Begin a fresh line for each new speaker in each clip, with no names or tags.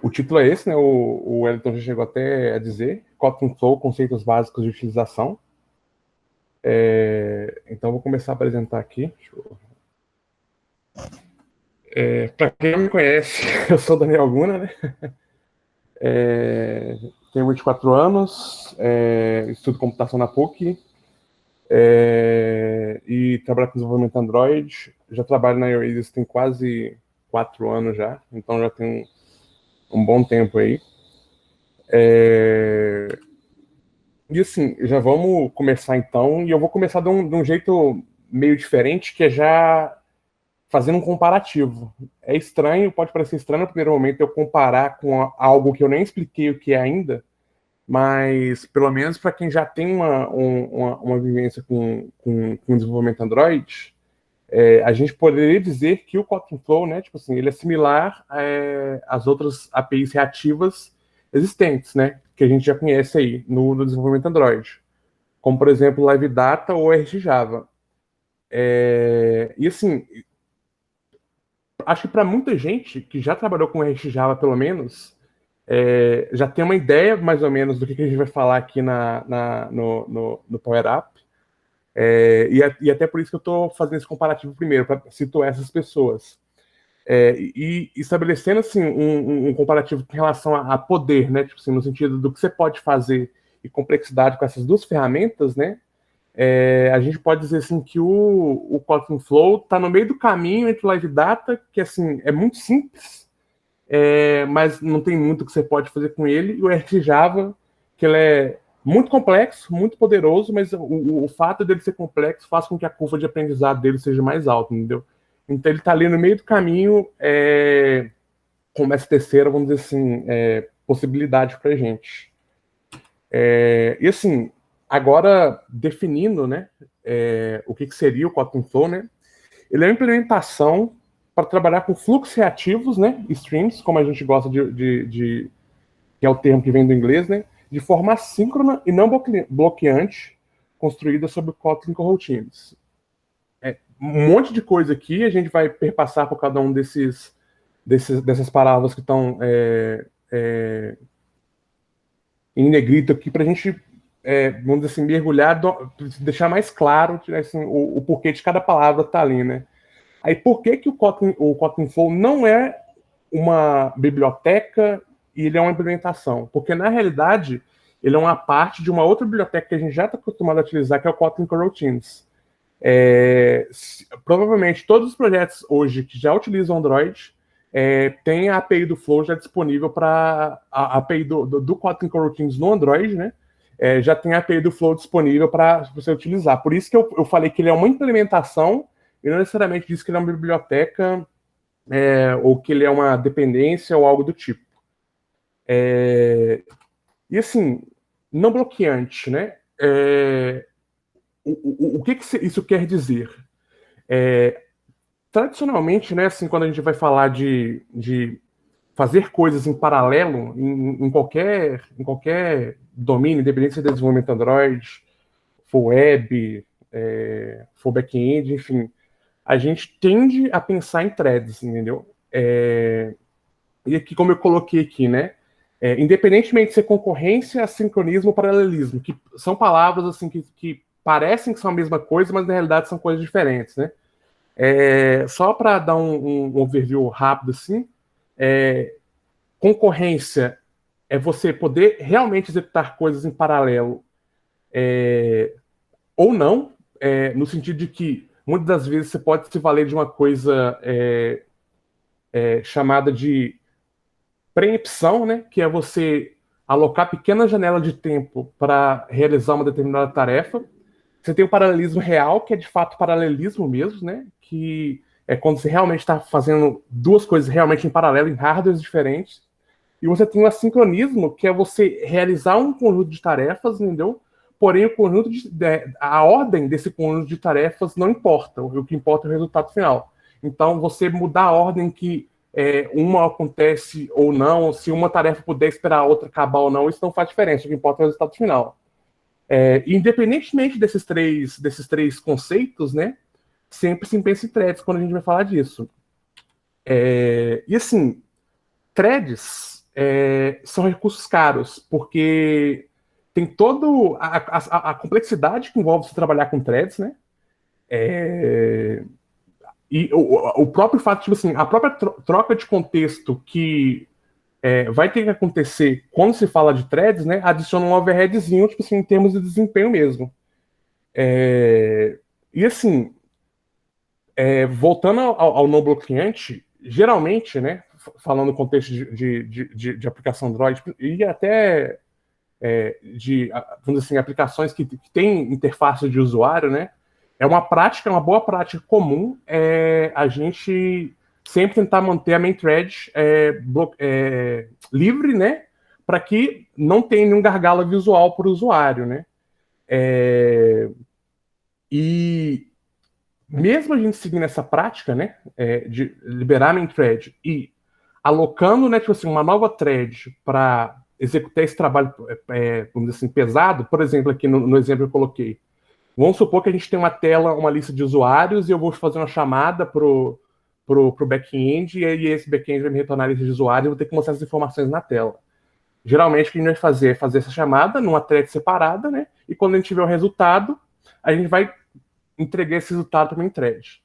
O título é esse, né? O Wellington já chegou até a dizer, Kotlin Flow, conceitos básicos de utilização. Então, vou começar a apresentar aqui. Para quem não me conhece, eu sou o Daniel Guna, né? Tenho 24 anos, estudo computação na PUC e trabalho com desenvolvimento Android. Já trabalho na Oasis tem quase 4 anos já, então já tem um bom tempo aí. E assim, já vamos começar então, e eu vou começar de um jeito meio diferente, que é já fazendo um comparativo. É estranho, pode parecer estranho no primeiro momento eu comparar com algo que eu nem expliquei o que é ainda, mas pelo menos para quem já tem uma vivência com desenvolvimento Android, a gente poderia dizer que o Kotlin Flow, né, tipo assim, ele é similar às outras APIs reativas existentes, né, que a gente já conhece aí no desenvolvimento Android, como por exemplo Live Data ou RxJava. E assim, acho que para muita gente que já trabalhou com RxJava pelo menos, já tem uma ideia mais ou menos do que a gente vai falar aqui no Power Up. E até por isso que eu estou fazendo esse comparativo primeiro, para situar essas pessoas. E estabelecendo assim, um comparativo em relação a poder, né? Tipo assim, no sentido do que você pode fazer e complexidade com essas duas ferramentas, né? A gente pode dizer assim, que o Kotlin Flow está no meio do caminho entre o Live Data, que assim, é muito simples, mas não tem muito que você pode fazer com ele, e o RxJava, que ele é muito complexo, muito poderoso, mas o fato dele ser complexo faz com que a curva de aprendizado dele seja mais alta, entendeu? Então ele está ali no meio do caminho, com essa terceira, vamos dizer assim, possibilidade para a gente. E assim, agora definindo, né, o que seria o Kotlin Flow, né? Ele é uma implementação para trabalhar com fluxos reativos, né, streams, como a gente gosta que é o termo que vem do inglês, né, de forma assíncrona e não bloqueante, construída sobre Kotlin Coroutines. Um monte de coisa aqui, a gente vai perpassar por cada um dessas palavras que estão em negrito aqui, para a gente, vamos dizer assim, mergulhar, deixar mais claro assim, o porquê de cada palavra tá ali, né? Aí, por que o Kotlin Flow não é uma biblioteca e ele é uma implementação? Porque, na realidade, ele é uma parte de uma outra biblioteca que a gente já está acostumado a utilizar, que é o Kotlin Coroutines. Provavelmente, todos os projetos hoje que já utilizam Android tem a API do Flow já disponível para a API do Kotlin Coroutines no Android, né? Já tem a API do Flow disponível para você utilizar. Por isso que eu falei que ele é uma implementação e não necessariamente diz que ele é uma biblioteca ou que ele é uma dependência ou algo do tipo. E assim, não bloqueante, né? O que isso quer dizer? Tradicionalmente, né, assim, quando a gente vai falar de fazer coisas em paralelo em qualquer domínio, independente se é desenvolvimento Android, for web, for back-end, enfim, a gente tende a pensar em threads, entendeu? E aqui, como eu coloquei aqui, né? Independentemente de ser concorrência, sincronismo ou paralelismo, que são palavras assim que parecem que são a mesma coisa, mas na realidade são coisas diferentes, né? Só para dar um overview rápido assim, concorrência é você poder realmente executar coisas em paralelo ou não, no sentido de que muitas das vezes você pode se valer de uma coisa chamada de preempção, né, que é você alocar pequena janela de tempo para realizar uma determinada tarefa. Você tem o paralelismo real, que é de fato paralelismo mesmo, né, que é quando você realmente está fazendo duas coisas realmente em paralelo, em hardwares diferentes. E você tem o assincronismo, que é você realizar um conjunto de tarefas, entendeu? Porém, a ordem desse conjunto de tarefas não importa. O que importa é o resultado final. Então, você mudar a ordem que uma acontece ou não, se uma tarefa puder esperar a outra acabar ou não, isso não faz diferença, o que importa é o resultado final. Independentemente desses três conceitos, né, sempre se pensa em threads quando a gente vai falar disso. E assim, threads são recursos caros, porque tem toda a complexidade que envolve se trabalhar com threads, né? E o próprio fato, tipo assim, a própria troca de contexto que vai ter que acontecer quando se fala de threads, né? Adiciona um overheadzinho, tipo assim, em termos de desempenho mesmo. E assim, voltando ao não bloqueante, geralmente, né? Falando no contexto de aplicação Android e até vamos dizer assim, aplicações que têm interface de usuário, né? Uma boa prática comum a gente sempre tentar manter a main thread livre, né? Para que não tenha nenhum gargalo visual para o usuário, né? E mesmo a gente seguindo essa prática, né? De liberar a main thread e alocando, né, tipo assim, uma nova thread para executar esse trabalho, vamos dizer assim, pesado, por exemplo, aqui no exemplo que eu coloquei. Vamos supor que a gente tem uma tela, uma lista de usuários, e eu vou fazer uma chamada pro back-end, e aí esse back-end vai me retornar a lista de usuários, e eu vou ter que mostrar essas informações na tela. Geralmente, o que a gente vai fazer é fazer essa chamada numa thread separada, né? E quando a gente tiver o resultado, a gente vai entregar esse resultado para uma thread.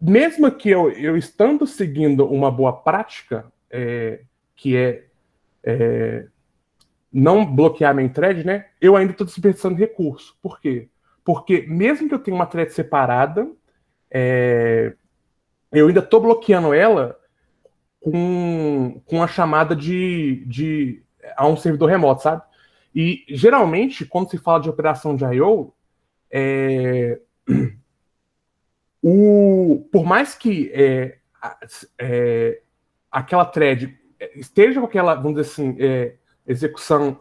Mesmo que eu estando seguindo uma boa prática, que não bloquear minha thread, né? Eu ainda estou desperdiçando recurso. Por quê? Porque mesmo que eu tenha uma thread separada, eu ainda estou bloqueando ela com a chamada a um servidor remoto, sabe? E geralmente, quando se fala de operação de I/O, por mais que aquela thread esteja com aquela, vamos dizer assim, execução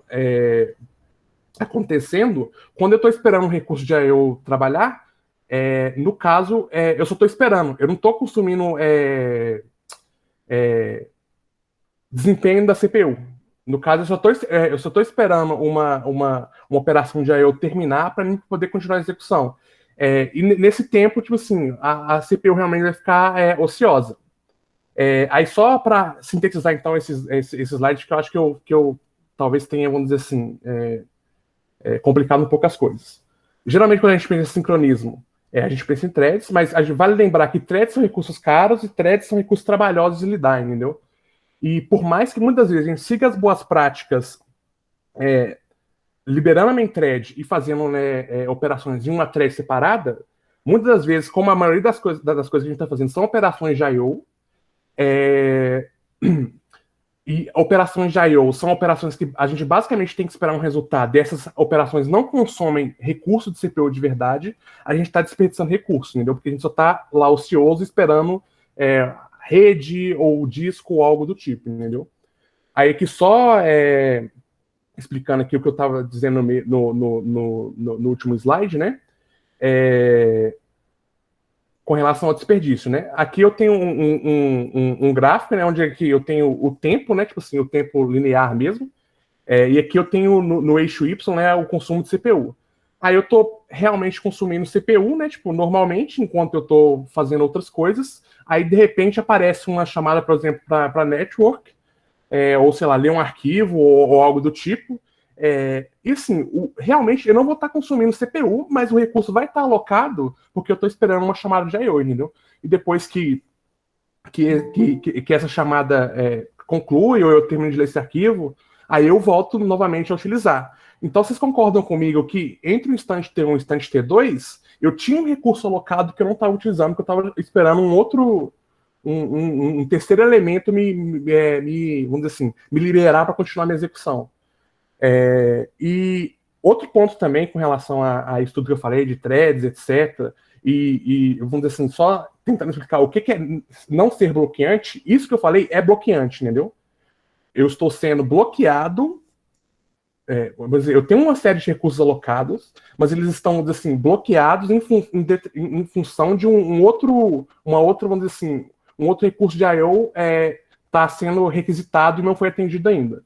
acontecendo, quando eu estou esperando um recurso de I/O trabalhar, no caso, eu só estou esperando, eu não estou consumindo desempenho da CPU. No caso, eu só estou esperando uma operação de I/O terminar para mim poder continuar a execução. E nesse tempo, tipo assim, a CPU realmente vai ficar ociosa. Aí só para sintetizar então esses slides que eu acho que eu talvez tenha, vamos dizer assim, complicado um pouco as coisas. Geralmente quando a gente pensa em sincronismo, a gente pensa em threads, mas a gente vale lembrar que threads são recursos caros e threads são recursos trabalhosos de lidar, entendeu? E por mais que muitas vezes a gente siga as boas práticas, liberando a main thread e fazendo, né, operações em uma thread separada, muitas das vezes, como a maioria das coisas que a gente está fazendo são operações de I/O, e operações de I/O são operações que a gente basicamente tem que esperar um resultado. E essas operações não consomem recurso de CPU de verdade, a gente está desperdiçando recurso, entendeu? Porque a gente só está lá ocioso esperando rede ou disco ou algo do tipo, entendeu? Aí aqui só explicando aqui o que eu estava dizendo no último slide, né? Com relação ao desperdício, né? Aqui eu tenho um gráfico, né? Onde aqui eu tenho o tempo, né? Tipo assim, o tempo linear mesmo. E aqui eu tenho no eixo Y, né? O consumo de CPU. Aí eu tô realmente consumindo CPU, né? Tipo, normalmente, enquanto eu tô fazendo outras coisas. Aí, de repente, aparece uma chamada, por exemplo, para network, ou sei lá, ler um arquivo ou algo do tipo. E assim, realmente eu não vou estar consumindo CPU, mas o recurso vai estar alocado porque eu estou esperando uma chamada de I/O, entendeu? E depois que essa chamada conclui ou eu termino de ler esse arquivo, aí eu volto novamente a utilizar. Então vocês concordam comigo que entre o instante T1 e o instante T2, eu tinha um recurso alocado que eu não estava utilizando, que eu estava esperando um terceiro elemento vamos dizer assim, me liberar para continuar minha execução. E outro ponto também com relação a isso tudo que eu falei, de threads, etc., e vamos dizer assim, só tentando explicar o que é não ser bloqueante, isso que eu falei é bloqueante, entendeu? Eu estou sendo bloqueado, vamos dizer, eu tenho uma série de recursos alocados, mas eles estão assim, bloqueados em função de uma outra, vamos dizer assim, um outro recurso de I/O está sendo requisitado e não foi atendido ainda.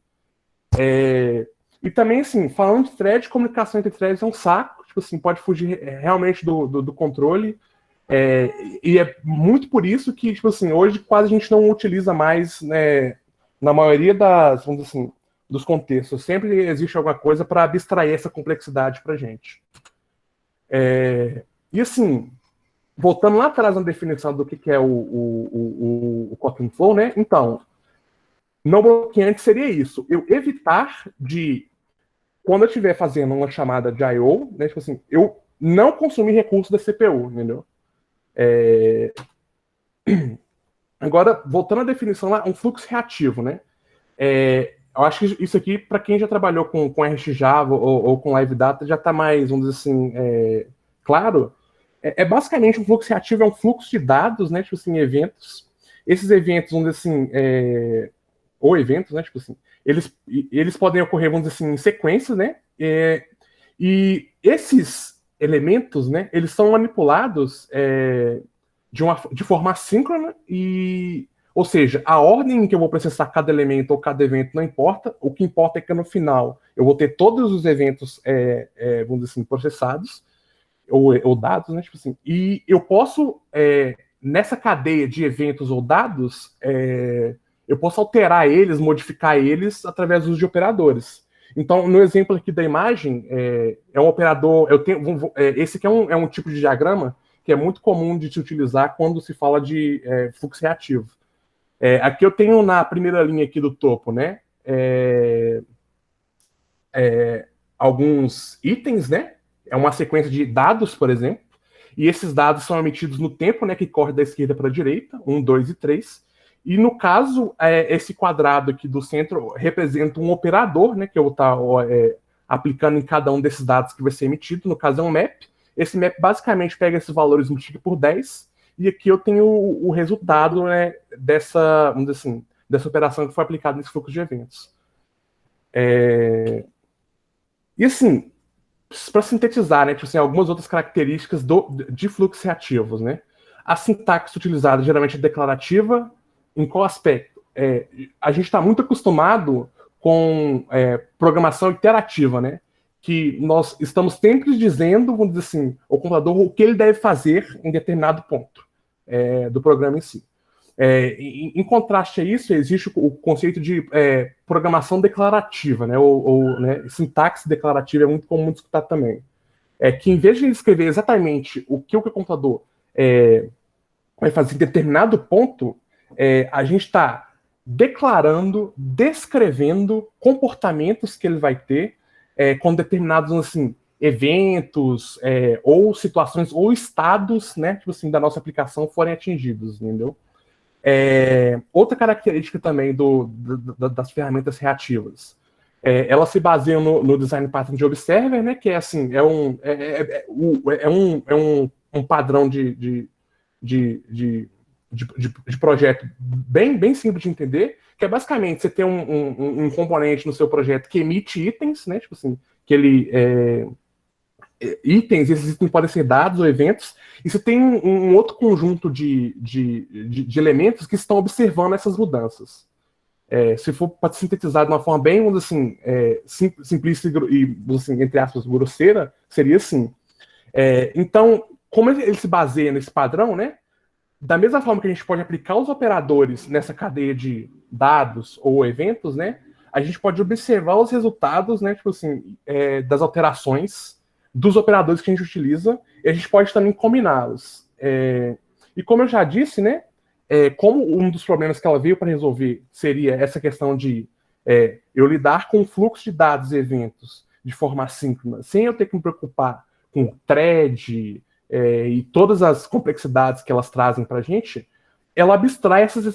E também, assim, falando de thread, comunicação entre threads é um saco, tipo assim, pode fugir realmente do controle. E é muito por isso que, tipo assim, hoje quase a gente não utiliza mais, né, na maioria das, vamos dizer assim, dos contextos. Sempre existe alguma coisa para abstrair essa complexidade para a gente. E assim, voltando lá atrás na definição do que é o Kotlin Flow, né? Então, não bloqueante seria isso. Eu evitar de, quando eu estiver fazendo uma chamada de I/O, né? Tipo assim, eu não consumir recursos da CPU, entendeu? Agora, voltando à definição lá, um fluxo reativo, né? Eu acho que isso aqui, para quem já trabalhou com RxJava ou com Live Data, já está mais, vamos dizer assim, claro. Basicamente um fluxo reativo, é um fluxo de dados, né? Tipo assim, eventos. Esses eventos, vamos dizer assim, ou eventos, né? Tipo assim, eles podem ocorrer, vamos dizer assim, em sequências, né? E esses elementos, né? Eles são manipulados de forma assíncrona ou seja, a ordem em que eu vou processar cada elemento ou cada evento não importa. O que importa é que no final eu vou ter todos os eventos, vamos dizer assim, processados ou dados, né? Tipo assim, e eu posso, nessa cadeia de eventos ou dados, eu posso alterar eles, modificar eles através do uso de operadores. Então, no exemplo aqui da imagem, um operador. Esse aqui é um tipo de diagrama que é muito comum de se utilizar quando se fala de fluxo reativo. Aqui eu tenho na primeira linha aqui do topo, né? Alguns itens, né? É uma sequência de dados, por exemplo, e esses dados são emitidos no tempo, né, que corre da esquerda para a direita, 1, 2 e 3. E no caso, esse quadrado aqui do centro representa um operador, né, que eu vou estar aplicando em cada um desses dados que vai ser emitido. No caso, é um map. Esse map basicamente pega esses valores e multiplica por 10, e aqui eu tenho o resultado, né, vamos dizer assim, dessa operação que foi aplicada nesse fluxo de eventos. E assim, para sintetizar, né, tipo assim, algumas outras características de fluxos reativos, né? A sintaxe utilizada geralmente é declarativa. Em qual aspecto? A gente está muito acostumado com programação iterativa, né? Que nós estamos sempre dizendo, vamos dizer assim, ao computador o que ele deve fazer em determinado ponto do programa em si. Em contraste a isso, existe o conceito de programação declarativa, né? Né, sintaxe declarativa é muito comum de escutar também. Que em vez de escrever exatamente o que o computador vai fazer em determinado ponto, a gente está declarando, descrevendo comportamentos que ele vai ter com determinados assim, eventos ou situações ou estados, né, tipo assim, da nossa aplicação forem atingidos, entendeu? Outra característica também das ferramentas reativas. Elas se baseiam no design pattern de observer, né? Que é assim, um padrão de projeto bem simples de entender, que é basicamente você tem um componente no seu projeto que emite itens, né? Tipo assim, que ele itens, esses itens podem ser dados ou eventos, e você tem um outro conjunto de elementos que estão observando essas mudanças. Se for para sintetizar de uma forma bem, vamos assim, simplista e, assim, entre aspas, grosseira, seria assim. Então, como ele se baseia nesse padrão, né? Da mesma forma que a gente pode aplicar os operadores nessa cadeia de dados ou eventos, né? A gente pode observar os resultados, né? Tipo assim, das alterações dos operadores que a gente utiliza, e a gente pode também combiná-los. E como eu já disse, né? Como um dos problemas que ela veio para resolver seria essa questão de eu lidar com o fluxo de dados e eventos de forma assíncrona, sem eu ter que me preocupar com thread, e todas as complexidades que elas trazem para a gente, ela abstrai essas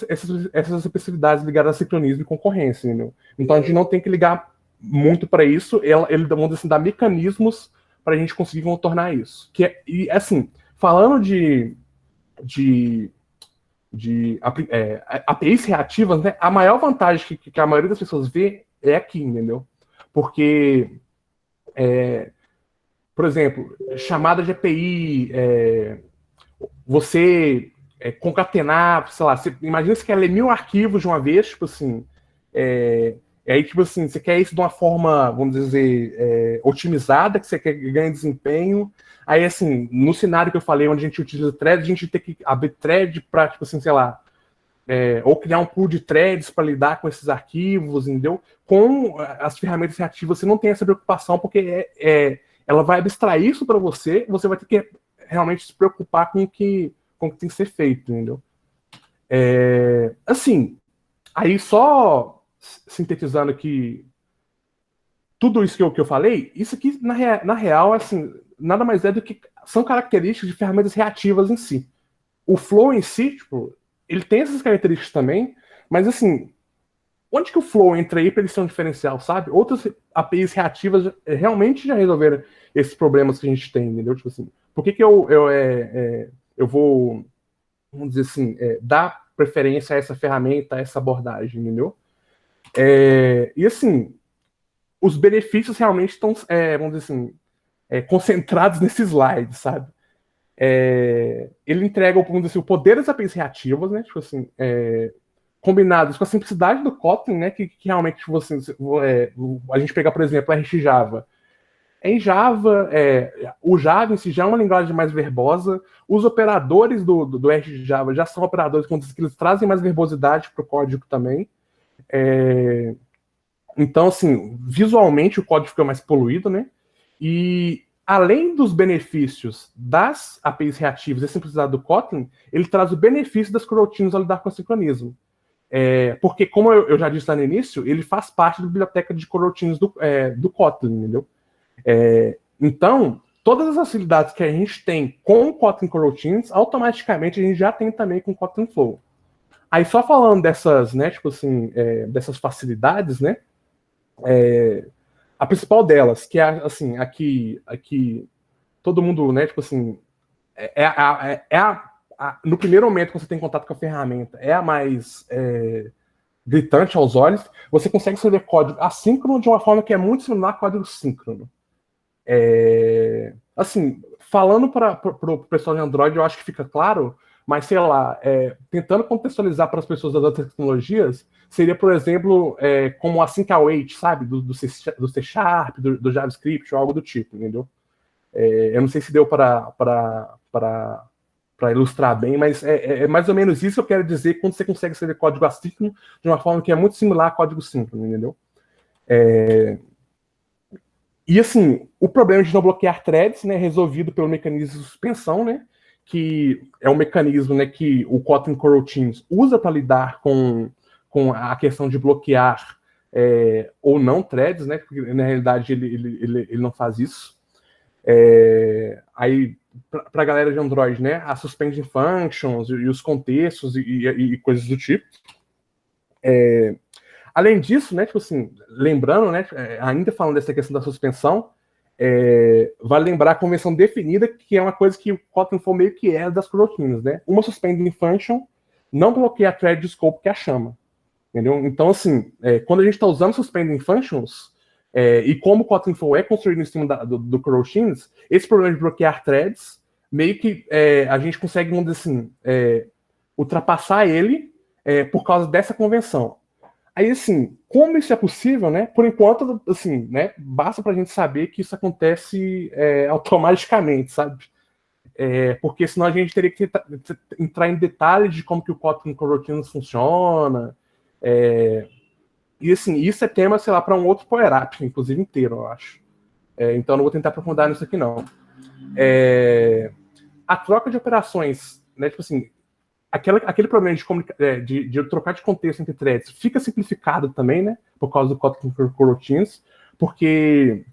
especificidades ligadas a sincronismo e concorrência. Entendeu? Então a gente não tem que ligar muito para isso, ele vamos dizer assim, dá mecanismos para a gente conseguir contornar isso. E assim, falando de APIs reativas, né, a maior vantagem que a maioria das pessoas vê é aqui, entendeu? Porque por exemplo, chamada de API, você concatenar, sei lá, imagina que você quer ler 1000 arquivos de uma vez, tipo assim, aí, tipo assim, você quer isso de uma forma, vamos dizer, otimizada, que você quer ganhar desempenho. Aí, assim, no cenário que eu falei, onde a gente utiliza thread, a gente tem que abrir thread para, tipo assim, sei lá, ou criar um pool de threads para lidar com esses arquivos, entendeu? Com as ferramentas reativas, você não tem essa preocupação, porque ela vai abstrair isso para você, você vai ter que realmente se preocupar com o que tem que ser feito, entendeu? Assim, aí só sintetizando aqui tudo isso que eu falei, isso aqui, na real, assim, nada mais é do que são características de ferramentas reativas em si. O Flow em si, tipo, ele tem essas características também, mas assim, onde que o Flow entra aí para ele ser um diferencial, sabe? Outras APIs reativas realmente já resolveram esses problemas que a gente tem, entendeu? Tipo assim, por que eu vou, vamos dizer assim, dar preferência a essa ferramenta, a essa abordagem, entendeu? E assim, os benefícios realmente estão, vamos dizer assim, concentrados nesse slide, sabe? Ele entrega, vamos dizer assim, o poder das APIs reativas, né? Tipo assim, combinados com a simplicidade do Kotlin, né? Que realmente você, a gente pegar, por exemplo, a RX Java. Em Java, o Java em si já é uma linguagem mais verbosa. Os operadores do RX Java já são operadores que eles trazem mais verbosidade para o código também. Então, assim, visualmente o código fica mais poluído, né? E além dos benefícios das APIs reativas e a simplicidade do Kotlin, ele traz o benefício das coroutinas ao lidar com o sincronismo. Porque, como eu já disse lá no início, ele faz parte da biblioteca de coroutinas do Kotlin, entendeu? Então, todas as facilidades que a gente tem com o Kotlin Coroutines, automaticamente a gente já tem também com o Kotlin Flow. Aí, só falando dessas, né, tipo assim, dessas facilidades, né, a principal delas, que é, assim, aqui todo mundo, né, tipo assim, no primeiro momento que você tem contato com a ferramenta, é a mais gritante aos olhos, você consegue escrever código assíncrono de uma forma que é muito similar ao código síncrono. Assim, falando para o pessoal de Android, eu acho que fica claro, mas sei lá, tentando contextualizar para as pessoas das outras tecnologias, seria, por exemplo, como a Async Await, sabe? Do C Sharp, do JavaScript, ou algo do tipo, entendeu? Eu não sei se deu para ilustrar bem, mas é mais ou menos isso que eu quero dizer quando você consegue escrever código assíncrono de uma forma que é muito similar a código síncrono, entendeu? E assim, o problema de não bloquear threads, né, é resolvido pelo mecanismo de suspensão, né, que é um mecanismo, né, que o Kotlin Coroutines usa para lidar com a questão de bloquear ou não threads, né, porque na realidade ele não faz isso. Aí, para a galera de Android, né, a suspending functions e os contextos e coisas do tipo. Além disso, né, tipo assim, lembrando, né, ainda falando dessa questão da suspensão, vale lembrar a convenção definida, que é uma coisa que o Kotlin Flow meio que é das coroutinas, né? Uma suspending function não bloqueia a thread de scope que a chama, entendeu? Então, assim, quando a gente está usando suspending functions, e como o Kotlin Flow é construído em cima do coroutines, esse problema de bloquear threads, meio que a gente consegue, vamos dizer assim, ultrapassar ele por causa dessa convenção. Aí, assim, como isso é possível, né? Por enquanto, assim, né? Basta para a gente saber que isso acontece automaticamente, sabe? Porque senão a gente teria que entrar em detalhes de como que o Kotlin Coroutines funciona. E, assim, isso é tema, sei lá, para um outro Power Up, inclusive inteiro, eu acho. Então, eu não vou tentar aprofundar nisso aqui, não. A troca de operações, né? Tipo assim, aquele problema de trocar de contexto entre threads fica simplificado também, né? Por causa do Kotlin Coroutines, porque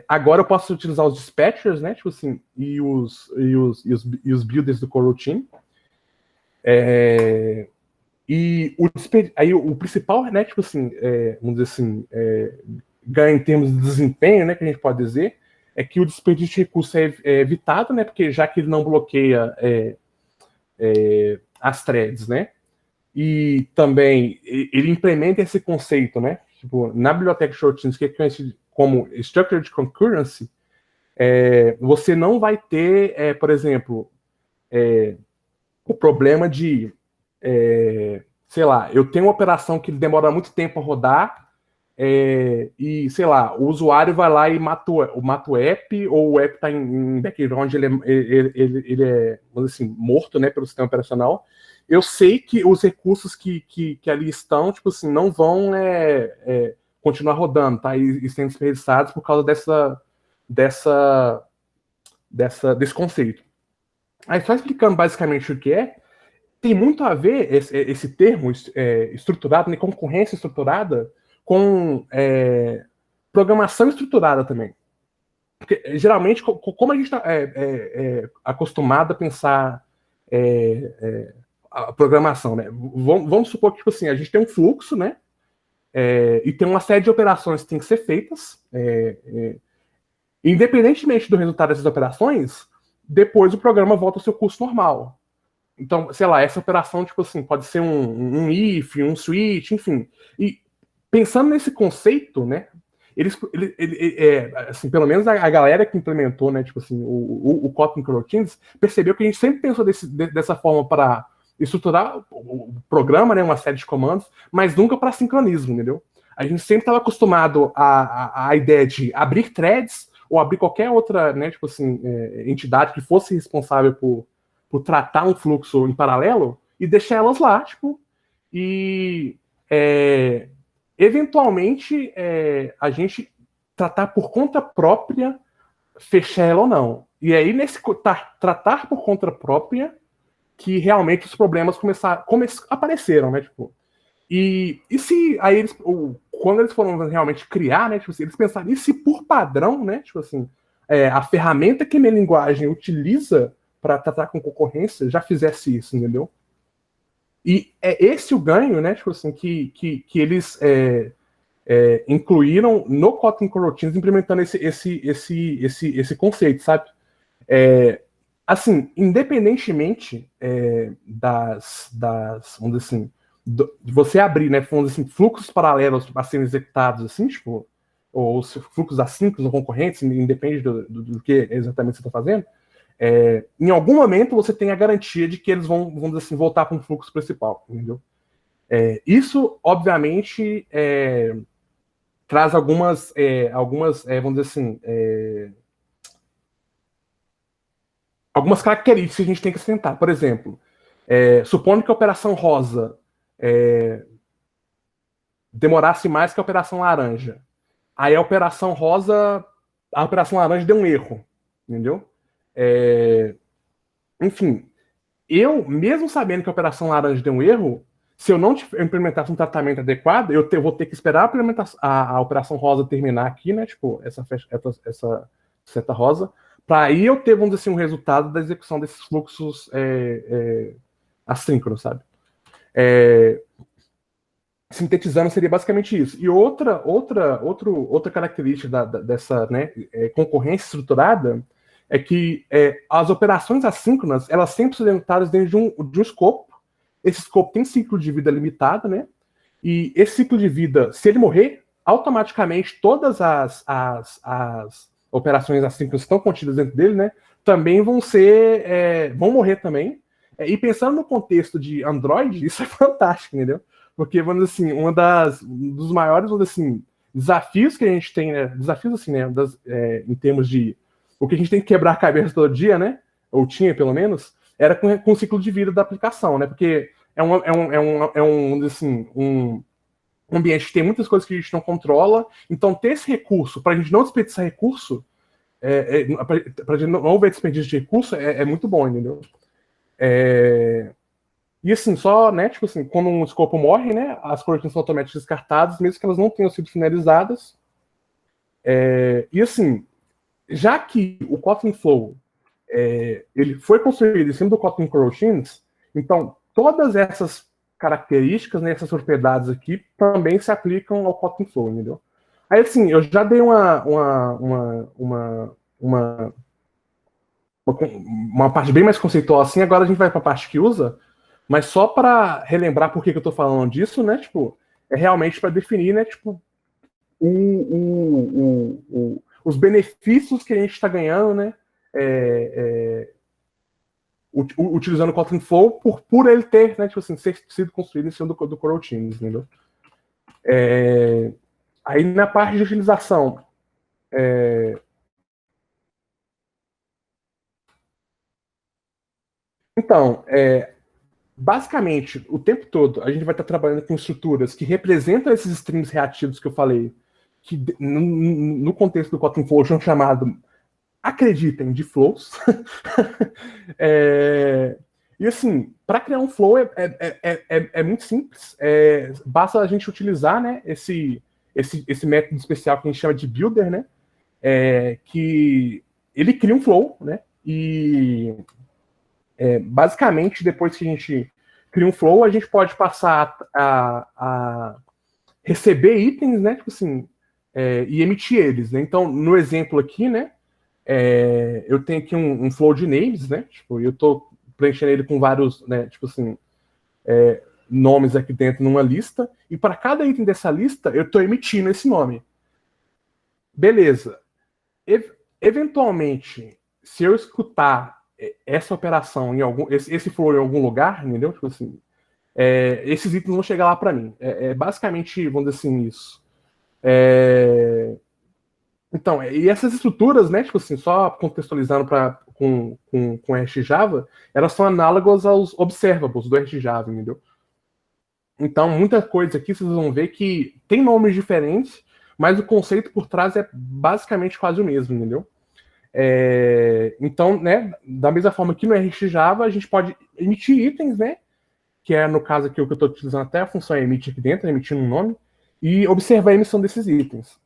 agora eu posso utilizar os dispatchers, né? Tipo assim, e os builders do coroutine. Aí o principal, né? Tipo assim, vamos dizer assim, ganha em termos de desempenho, né? Que a gente pode dizer, é que o desperdício de recurso é evitado, né? Porque já que ele não bloqueia as threads, né? E também ele implementa esse conceito, né? Tipo, na biblioteca de routines, que é conhecido como Structured Concurrency, você não vai ter, por exemplo, o problema de, sei lá, eu tenho uma operação que demora muito tempo a rodar, e, sei lá, o usuário vai lá e mata o app, ou o app está em background, ele é, vamos dizer assim, morto, né, pelo sistema operacional. Eu sei que os recursos que ali estão, tipo assim, não vão continuar rodando, tá? E sendo desperdiçados por causa dessa, desse conceito. Aí, só explicando basicamente o que é, tem muito a ver esse termo estruturado, né, concorrência estruturada, com programação estruturada também. Porque, geralmente, como a gente está acostumado a pensar a programação, né? Vamos supor que, tipo assim, a gente tem um fluxo, né? E tem uma série de operações que têm que ser feitas. Independentemente do resultado dessas operações, depois o programa volta ao seu curso normal. Então, sei lá, essa operação, tipo assim, pode ser um if, um switch, enfim. E pensando nesse conceito, né, assim, pelo menos a galera que implementou, né, tipo assim, o Kotlin Coroutines, percebeu que a gente sempre pensou dessa forma para estruturar o programa, né, uma série de comandos, mas nunca para sincronismo, entendeu? A gente sempre estava acostumado à ideia de abrir threads ou abrir qualquer outra, né, tipo assim, entidade que fosse responsável por tratar um fluxo em paralelo e deixar elas lá, tipo, e eventualmente a gente tratar por conta própria, fechar ela ou não. E aí, nesse tratar por conta própria, que realmente os problemas apareceram, né? Tipo, e se aí quando eles foram realmente criar, né? Tipo assim, eles pensaram, e se por padrão, né? Tipo assim, a ferramenta que minha linguagem utiliza para tratar com concorrência já fizesse isso, entendeu? E é esse o ganho, né? Tipo assim, que eles incluíram no Kotlin Coroutines, implementando esse conceito, sabe? É, assim, independentemente vamos dizer assim, de você abrir, né, vamos dizer assim, fluxos paralelos a serem executados, assim, tipo, ou fluxos assíncronos ou concorrentes, independe do que exatamente você está fazendo, em algum momento você tem a garantia de que eles vamos dizer assim, voltar para um fluxo principal, entendeu? Isso, obviamente, traz vamos dizer assim, algumas características que a gente tem que assentar. Por exemplo, supondo que a operação rosa demorasse mais que a operação laranja. Aí a operação laranja deu um erro, entendeu? É, enfim, mesmo sabendo que a operação laranja deu um erro, se eu não implementasse um tratamento adequado, vou ter que esperar a operação rosa terminar aqui, né? Tipo, essa seta rosa, para aí eu ter, vamos dizer assim, um resultado da execução desses fluxos assíncronos, sabe? Sintetizando seria basicamente isso. E outra característica dessa, né, concorrência estruturada é que as operações assíncronas elas sempre são executadas dentro de um escopo. Esse escopo tem ciclo de vida limitado, né? E esse ciclo de vida, se ele morrer, automaticamente todas as operações assíncronas que estão contidas dentro dele, né, também vão morrer também. E pensando no contexto de Android, isso é fantástico, entendeu? Porque, vamos dizer assim, um dos maiores, vamos dizer assim, desafios que a gente tem, né? Desafios assim, né? Em termos de o que a gente tem que quebrar a cabeça todo dia, né? Ou tinha, pelo menos, era com o ciclo de vida da aplicação, né? Porque assim, um ambiente que tem muitas coisas que a gente não controla. Então, ter esse recurso, para a gente não desperdiçar recurso, para a gente não haver desperdício de recurso, é muito bom, entendeu? E assim, só, né, tipo assim, quando um escopo morre, né, as coroutines são automaticamente descartadas, mesmo que elas não tenham sido finalizadas. E assim, já que o Kotlin Flow ele foi construído em cima do Kotlin Coroutines, então todas essas características, né, essas propriedades aqui, também se aplicam ao Kotlin Flow, entendeu? Aí assim, eu já dei uma parte bem mais conceitual assim, agora a gente vai para a parte que usa, mas só para relembrar por que eu estou falando disso, né? Tipo, é realmente para definir, né? Tipo, os benefícios que a gente está ganhando, né? utilizando o Kotlin Flow por ele ter, né, tipo assim, sido construído em cima do coroutines, entendeu? Aí na parte de utilização, então, basicamente, o tempo todo, a gente vai estar trabalhando com estruturas que representam esses streams reativos que eu falei, que no contexto do Kotlin Flow são chamados, acreditem, de flows. E assim, para criar um flow é muito simples. Basta a gente utilizar, né, esse método especial que a gente chama de builder, né? Que ele cria um flow, né? E basicamente, depois que a gente cria um flow, a gente pode passar a receber itens, né? Tipo assim, e emitir eles, né? Então, no exemplo aqui, né? Eu tenho aqui um flow de names, né? Tipo, eu estou preenchendo ele com vários, né? Tipo assim, nomes aqui dentro numa lista, e para cada item dessa lista, eu estou emitindo esse nome. Beleza. Eventualmente, se eu escutar essa operação em algum, esse flow em algum lugar, entendeu? Tipo assim, esses itens vão chegar lá para mim. Basicamente, vamos dizer assim, isso. Então, e essas estruturas, né, tipo assim, só contextualizando com RxJava, elas são análogas aos observables do RxJava, entendeu? Então, muita coisa aqui vocês vão ver que tem nomes diferentes, mas o conceito por trás é basicamente quase o mesmo, entendeu? Então, né, da mesma forma que no RxJava, a gente pode emitir itens, né, que é no caso aqui o que eu estou utilizando até a função emit aqui dentro, emitindo um nome, e observar a emissão desses itens.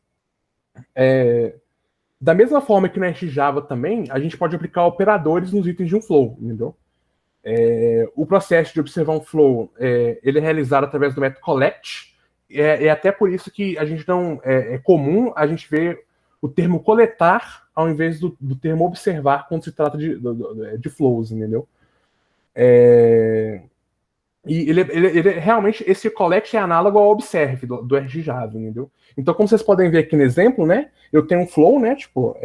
Da mesma forma que no RxJava também, a gente pode aplicar operadores nos itens de um flow, entendeu? O processo de observar um flow, ele é realizado através do método collect, até por isso que a gente não é comum a gente ver o termo coletar ao invés do termo observar quando se trata de flows, entendeu? E ele realmente, esse collect é análogo ao observe do RxJava, entendeu? Então, como vocês podem ver aqui no exemplo, né? Eu tenho um flow, né? Tipo,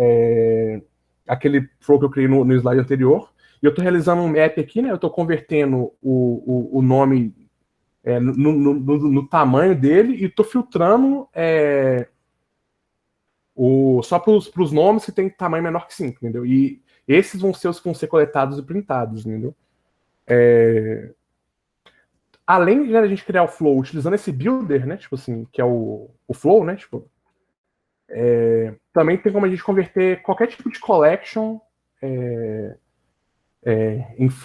aquele flow que eu criei no slide anterior. E eu estou realizando um map aqui, né? Eu estou convertendo o nome no tamanho dele e estou filtrando só para os nomes que tem tamanho menor que 5, entendeu? E esses vão ser os que vão ser coletados e printados, entendeu? Além de a gente criar o flow utilizando esse builder, né? Tipo assim, que é o flow, né? Tipo, também tem como a gente converter qualquer tipo de collection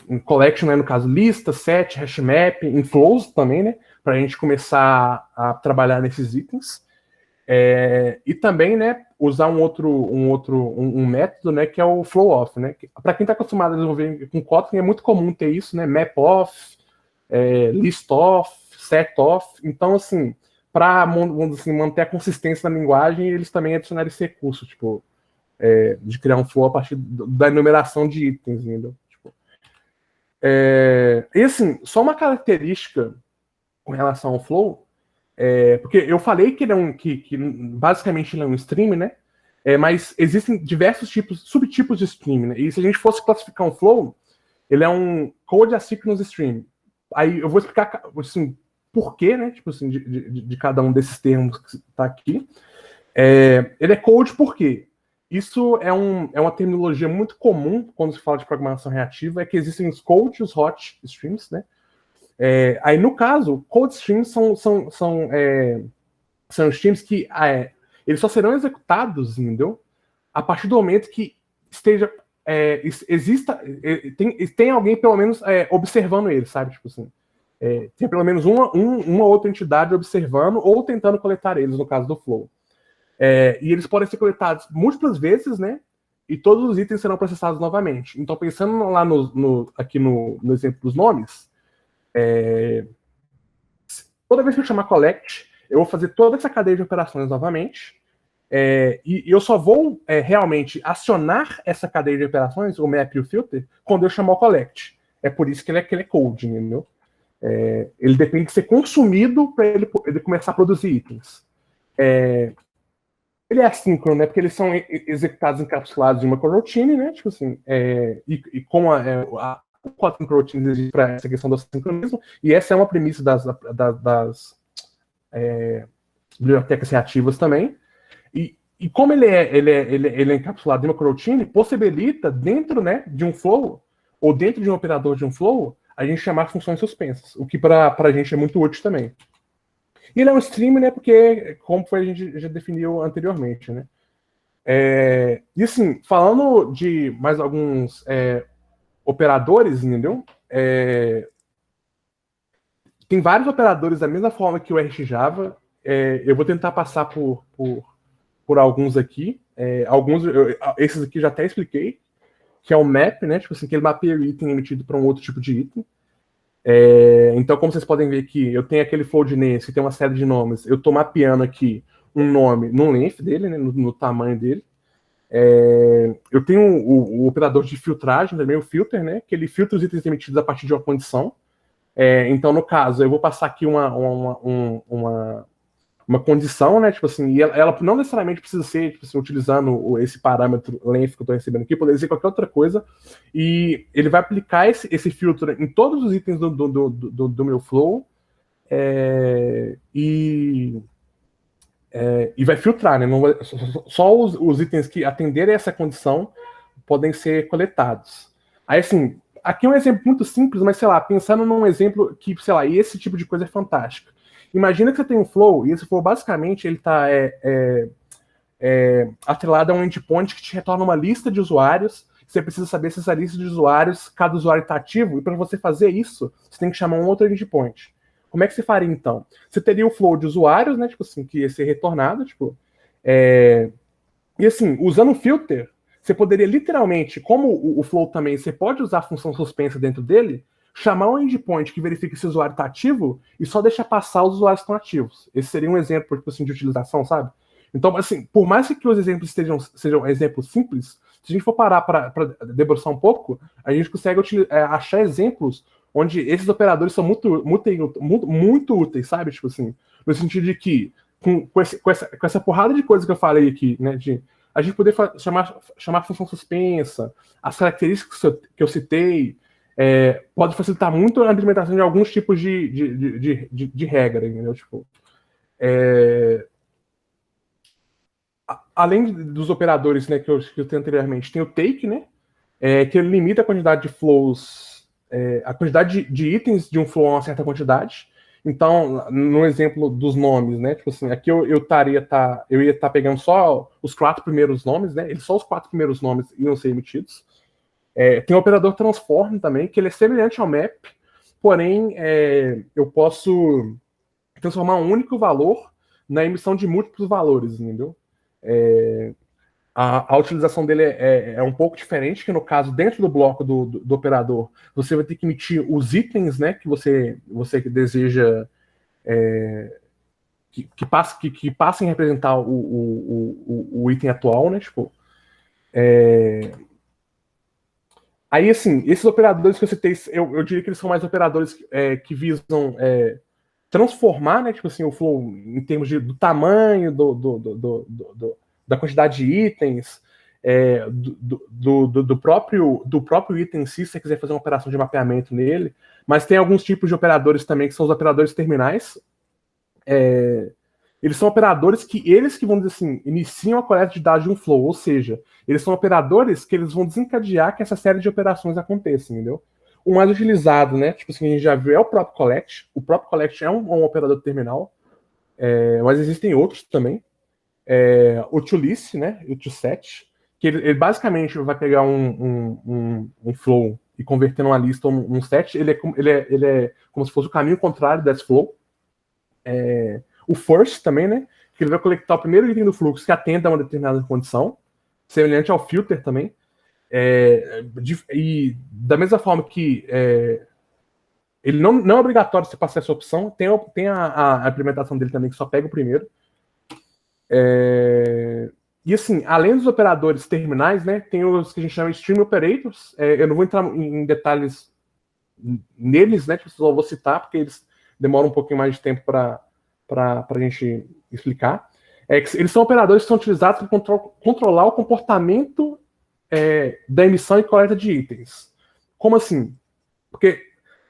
em collection, né, no caso, lista, set, hashmap, em flows também, né? Para a gente começar a trabalhar nesses itens. E também, né, usar um método, né, que é o flow off, né? Para quem está acostumado a desenvolver com Kotlin, é muito comum ter isso, né? Map off, list off, set off. Então, assim, para assim, manter a consistência na linguagem, eles também adicionaram esse recurso, tipo, de criar um flow a partir da enumeração de itens, entendeu? Tipo, e assim, só uma característica com relação ao flow, porque eu falei que ele é que basicamente ele é um stream, né? Mas existem diversos subtipos de stream, né? E se a gente fosse classificar um flow, ele é um code asynchronous stream. Aí eu vou explicar assim, por quê, né? Tipo assim, de cada um desses termos que está aqui. Ele é code por quê? Isso é uma terminologia muito comum quando se fala de programação reativa, é que existem os cold e os hot streams, né? Aí, no caso, cold streams são streams que eles só serão executados, entendeu? A partir do momento que esteja exista tem alguém pelo menos observando ele, sabe? Tipo assim, tem pelo menos uma outra entidade observando ou tentando coletar eles, no caso do Flow. E eles podem ser coletados múltiplas vezes, né? E todos os itens serão processados novamente. Então, pensando lá aqui no exemplo dos nomes, toda vez que eu chamar collect, eu vou fazer toda essa cadeia de operações novamente. E eu só vou realmente acionar essa cadeia de operações, o map e o filter, quando eu chamar o collect. É por isso que ele é cold, entendeu? Ele depende de ser consumido para ele começar a produzir itens. Ele é assíncrono, né? Porque eles são executados encapsulados em uma coroutine, né? Tipo assim, e como O Kotlin Coroutines existe para essa questão do sincronismo, e essa é uma premissa das bibliotecas reativas também. E como ele é encapsulado em uma coroutine, possibilita, dentro, né, de um flow, ou dentro de um operador de um flow, a gente chamar funções suspensas, o que para a gente é muito útil também. E ele é um stream, né, porque, como a gente já definiu anteriormente, né. E assim, falando de mais alguns operadores, entendeu? Tem vários operadores da mesma forma que o RxJava. Eu vou tentar passar por alguns aqui. Esses aqui já até expliquei, que é o map, né? Tipo assim, que ele mapeia o item emitido para um outro tipo de item. Então, como vocês podem ver aqui, eu tenho aquele flow de names que tem uma série de nomes. Eu estou mapeando aqui um nome no length dele, né, no tamanho dele. Eu tenho o operador de filtragem, também o filter, né? Que ele filtra os itens emitidos a partir de uma condição. Então, no caso, eu vou passar aqui uma condição, né? Tipo assim, e ela não necessariamente precisa ser, tipo assim, utilizando esse parâmetro length que eu estou recebendo aqui, poderia ser qualquer outra coisa. E ele vai aplicar esse filtro em todos os itens do meu flow. E vai filtrar, né? Só os itens que atenderem a essa condição podem ser coletados. Aí, assim, aqui é um exemplo muito simples, mas, sei lá, pensando num exemplo que, sei lá, e esse tipo de coisa é fantástica. Imagina que você tem um flow, e esse flow, basicamente, ele está atrelado a um endpoint que te retorna uma lista de usuários. Você precisa saber se essa lista de usuários, cada usuário está ativo, e para você fazer isso, você tem que chamar um outro endpoint. Como é que você faria, então? Você teria o flow de usuários, né, tipo assim, que ia ser retornado, tipo, e assim, usando o filter, você poderia literalmente, como o flow também, você pode usar a função suspensa dentro dele, chamar um endpoint que verifique se o usuário está ativo e só deixar passar os usuários que estão ativos. Esse seria um exemplo, tipo assim, de utilização, sabe? Então, assim, por mais que os exemplos sejam exemplos simples, se a gente for parar para debruçar um pouco, a gente consegue achar exemplos onde esses operadores são muito úteis, sabe? Tipo assim, no sentido de que, com essa porrada de coisas que eu falei aqui, né, de a gente poder chamar função suspensa, as características que eu citei, pode facilitar muito a implementação de alguns tipos de regra, entendeu? Tipo, além dos operadores, né, que eu tenho anteriormente, tem o take, né, que ele limita a quantidade de flows, a quantidade de itens de um flow a uma certa quantidade. Então, no exemplo dos nomes, né, tipo assim, aqui eu ia estar pegando só os 4 primeiros nomes, né, só os 4 primeiros nomes iam ser emitidos. Tem o operador transform também, que ele é semelhante ao map, porém eu posso transformar um único valor na emissão de múltiplos valores, entendeu? A utilização dele é um pouco diferente, que no caso, dentro do bloco do operador, você vai ter que emitir os itens, né, que você deseja que passem a representar o item atual, né? Tipo, aí, assim, esses operadores que eu citei, eu diria que eles são mais operadores que visam transformar, né, tipo assim, o flow em termos do tamanho, da quantidade de itens, do próprio item em si, se você quiser fazer uma operação de mapeamento nele. Mas tem alguns tipos de operadores também, que são os operadores terminais. Eles são operadores que vão dizer assim, iniciam a coleta de dados de um flow, ou seja, eles são operadores que eles vão desencadear que essa série de operações aconteça, entendeu? O mais utilizado, né, tipo assim, a gente já viu, é o próprio collect. O próprio collect é um operador terminal, mas existem outros também. O toList, né, o toSet, que ele basicamente vai pegar um flow e converter numa lista um set. Ele é como se fosse o caminho contrário desse flow. O first também, né, que ele vai coletar o primeiro item do fluxo que atenda a uma determinada condição, semelhante ao filter também. E da mesma forma que ele não é obrigatório você passar essa opção, tem a implementação dele também, que só pega o primeiro. E assim, além dos operadores terminais, né, tem os que a gente chama de Stream Operators. Eu não vou entrar em detalhes neles, né, só vou citar, porque eles demoram um pouquinho mais de tempo para a gente explicar. Eles são operadores que são utilizados para controlar o comportamento da emissão e coleta de itens. Como assim? Porque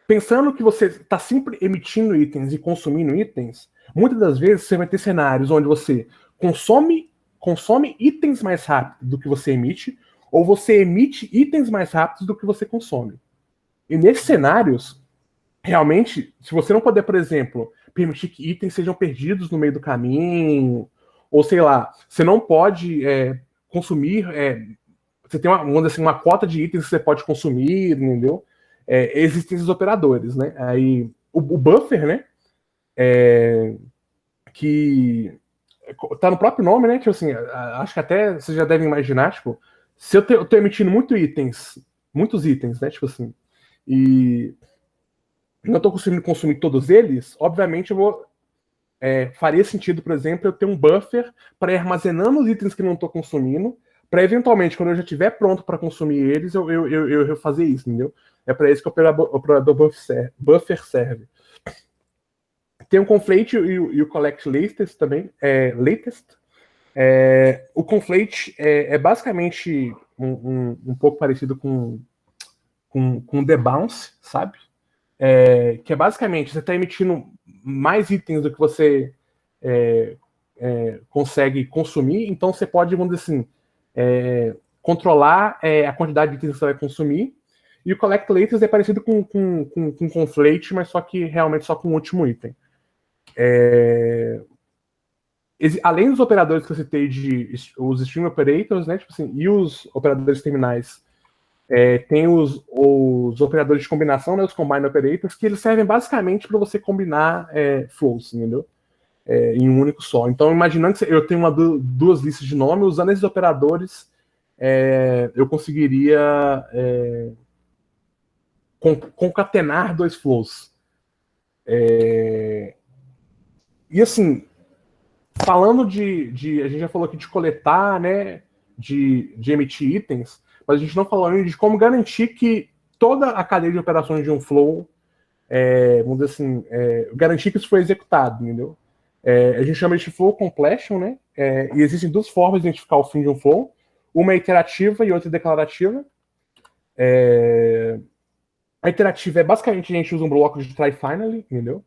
pensando que você está sempre emitindo itens e consumindo itens, muitas das vezes você vai ter cenários onde você consome itens mais rápido do que você emite, ou você emite itens mais rápidos do que você consome. E nesses cenários, realmente, se você não puder, por exemplo, permitir que itens sejam perdidos no meio do caminho, ou sei lá, você não pode consumir. Você tem vamos dizer assim, uma cota de itens que você pode consumir, entendeu? Existem esses operadores, né? Aí o buffer, né? Que tá no próprio nome, né? Tipo assim, acho que até vocês já devem imaginar, tipo, se eu tô emitindo muitos itens, né? Tipo assim, e não estou conseguindo consumir todos eles, obviamente eu vou. Faria sentido, por exemplo, eu ter um buffer para ir armazenando os itens que não estou consumindo, para eventualmente, quando eu já estiver pronto para consumir eles, eu fazer isso, entendeu? É para isso que o operador buffer serve. Tem o conflate e o collect latest também. O conflate é basicamente um pouco parecido com debounce, sabe? Que é basicamente você está emitindo mais itens do que você consegue consumir, então você pode, vamos dizer assim, controlar a quantidade de itens que você vai consumir. E o collect latest é parecido com conflate, mas só que realmente só com o último item. Além dos operadores que eu citei os stream operators, né, tipo assim, e os operadores terminais, tem os operadores de combinação, né, os combine operators, que eles servem basicamente para você combinar flows, entendeu? Em um único só. Então, imaginando que eu tenho duas listas de nome, usando esses operadores, eu conseguiria concatenar dois flows. E assim, falando a gente já falou aqui de coletar, né, de emitir itens, mas a gente não falou ainda de como garantir que toda a cadeia de operações de um flow, vamos dizer assim, garantir que isso foi executado, entendeu? A gente chama de flow completion, né? E existem duas formas de identificar o fim de um flow. Uma é iterativa e outra é declarativa. A iterativa basicamente a gente usa um bloco de try finally, entendeu?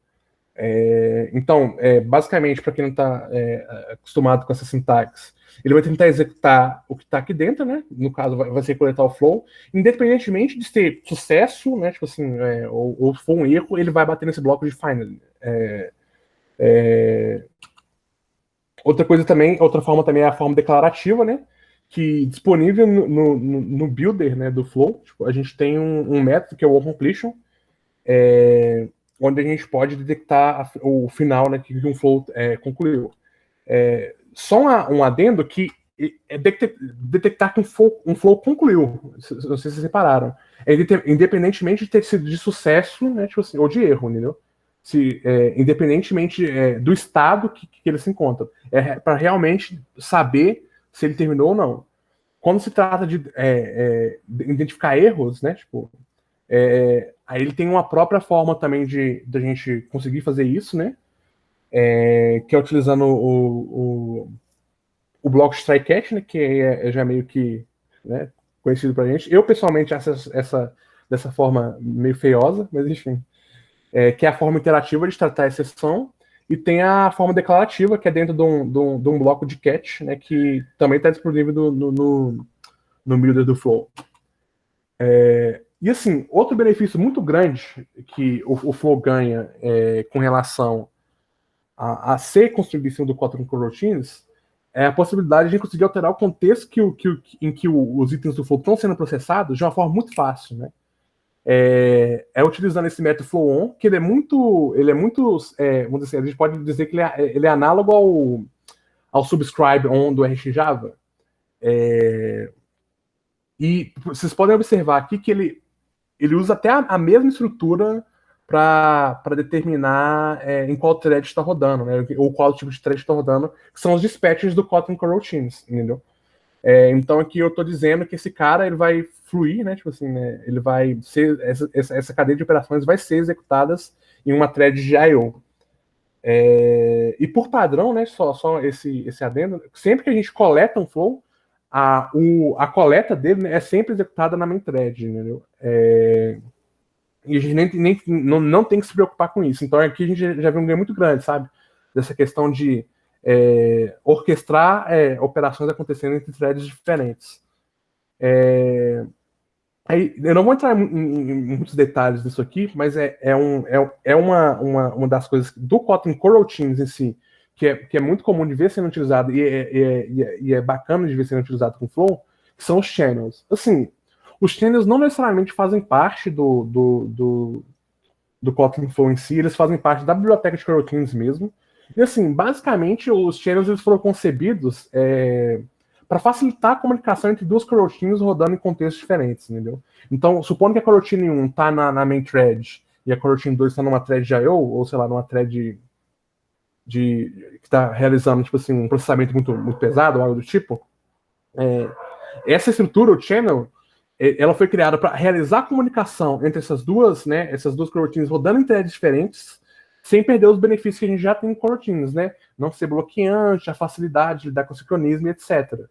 Então, basicamente, para quem não está acostumado com essa sintaxe, ele vai tentar executar o que está aqui dentro, né? No caso, vai ser coletar o flow, independentemente de ter sucesso, né? Tipo assim, ou for um erro, ele vai bater nesse bloco de finally. Outra forma também é a forma declarativa, né? Que disponível no builder, né, do Flow, tipo, a gente tem um método que é o OpenCompletion, onde a gente pode detectar o final, né, que um Flow concluiu. Só um adendo que detectar que um flow concluiu, não sei se vocês separaram, independentemente de ter sido de sucesso, né, tipo assim, ou de erro, entendeu? Independentemente do estado que ele se encontra. Para realmente saber se ele terminou ou não. Quando se trata de identificar erros, né? Tipo, aí ele tem uma própria forma também de a gente conseguir fazer isso, né? Que é utilizando o bloco de try catch, né? Que já meio que, né, conhecido pra gente. Eu, pessoalmente, acho dessa forma meio feiosa, mas enfim. Que é a forma interativa de tratar a exceção, e tem a forma declarativa, que é dentro de um bloco de catch, né, que também está disponível no builder do Flow. E assim, outro benefício muito grande que o Flow ganha com relação a ser construído em cima do Kotlin Coroutines é a possibilidade de conseguir alterar o contexto em que os itens do Flow estão sendo processados de uma forma muito fácil, né? Utilizando esse método flow-on, que ele é muito, vamos dizer assim, a gente pode dizer que ele é análogo ao subscribe-on do RH Java. E vocês podem observar aqui que ele usa até a mesma estrutura para determinar em qual thread está rodando, né? Ou qual tipo de thread está rodando, que são os dispatches do Kotlin Coroutines, entendeu? Então aqui eu estou dizendo que esse cara ele vai fluir, né? Tipo assim, né? Ele vai ser essa cadeia de operações vai ser executadas em uma thread de I/O. E por padrão, né? Só esse adendo, sempre que a gente coleta um flow, a coleta dele, né, é sempre executada na main thread, entendeu? E a gente não tem que se preocupar com isso. Então aqui a gente já vê um ganho muito grande, sabe? Dessa questão de orquestrar operações acontecendo entre threads diferentes. Aí, eu não vou entrar em muitos detalhes disso aqui, mas uma das coisas do Kotlin Coroutines em si, que é muito comum de ver sendo utilizado e é bacana de ver sendo utilizado com Flow, que são os channels. Assim, os channels não necessariamente fazem parte do Kotlin Flow em si, eles fazem parte da biblioteca de coroutines mesmo. E assim, basicamente, os channels eles foram concebidos para facilitar a comunicação entre duas coroutines rodando em contextos diferentes, entendeu? Então, supondo que a coroutine 1 está na main thread e a coroutine 2 está numa thread de I/O, ou sei lá, numa thread que está realizando tipo assim, um processamento muito pesado ou algo do tipo, essa estrutura, o channel, ela foi criada para realizar a comunicação entre essas duas coroutines rodando em threads diferentes, sem perder os benefícios que a gente já tem em coroutines, né? Não ser bloqueante, a facilidade de lidar com sincronismo, etc.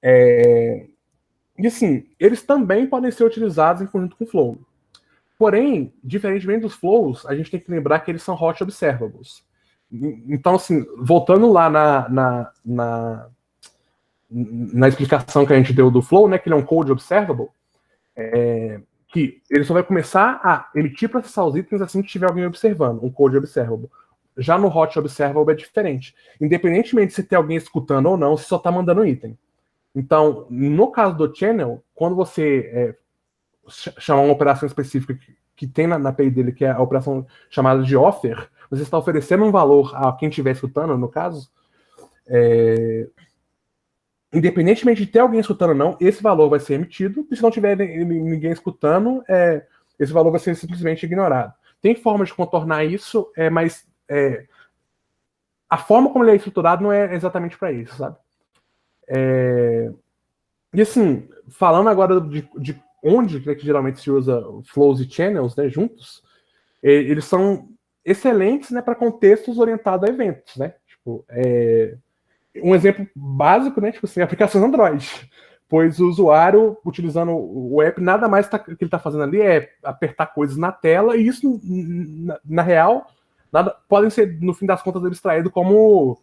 E assim, eles também podem ser utilizados em conjunto com o Flow. Porém, diferentemente dos flows, a gente tem que lembrar que eles são hot observables. Então, assim, voltando lá na explicação que a gente deu do flow, né, que ele é um code observable, que ele só vai começar a emitir e processar os itens assim que tiver alguém observando, um code observable. Já no hot observable é diferente. Independentemente se tem alguém escutando ou não, você só está mandando um item. Então, no caso do channel, quando você chamar uma operação específica que tem na API dele, que é a operação chamada de offer, você está oferecendo um valor a quem estiver escutando, no caso, independentemente de ter alguém escutando ou não, esse valor vai ser emitido, e se não tiver ninguém escutando, esse valor vai ser simplesmente ignorado. Tem forma de contornar isso, mas a forma como ele é estruturado não é exatamente para isso, sabe? E assim, falando agora de onde que geralmente se usa flows e channels, né, juntos, eles são excelentes, né, para contextos orientados a eventos, né? Tipo, um exemplo básico, né, tipo assim, aplicações Android. Pois o usuário, utilizando o app, nada mais que ele está fazendo ali é apertar coisas na tela, e isso, na real, podem ser, no fim das contas, abstraídos como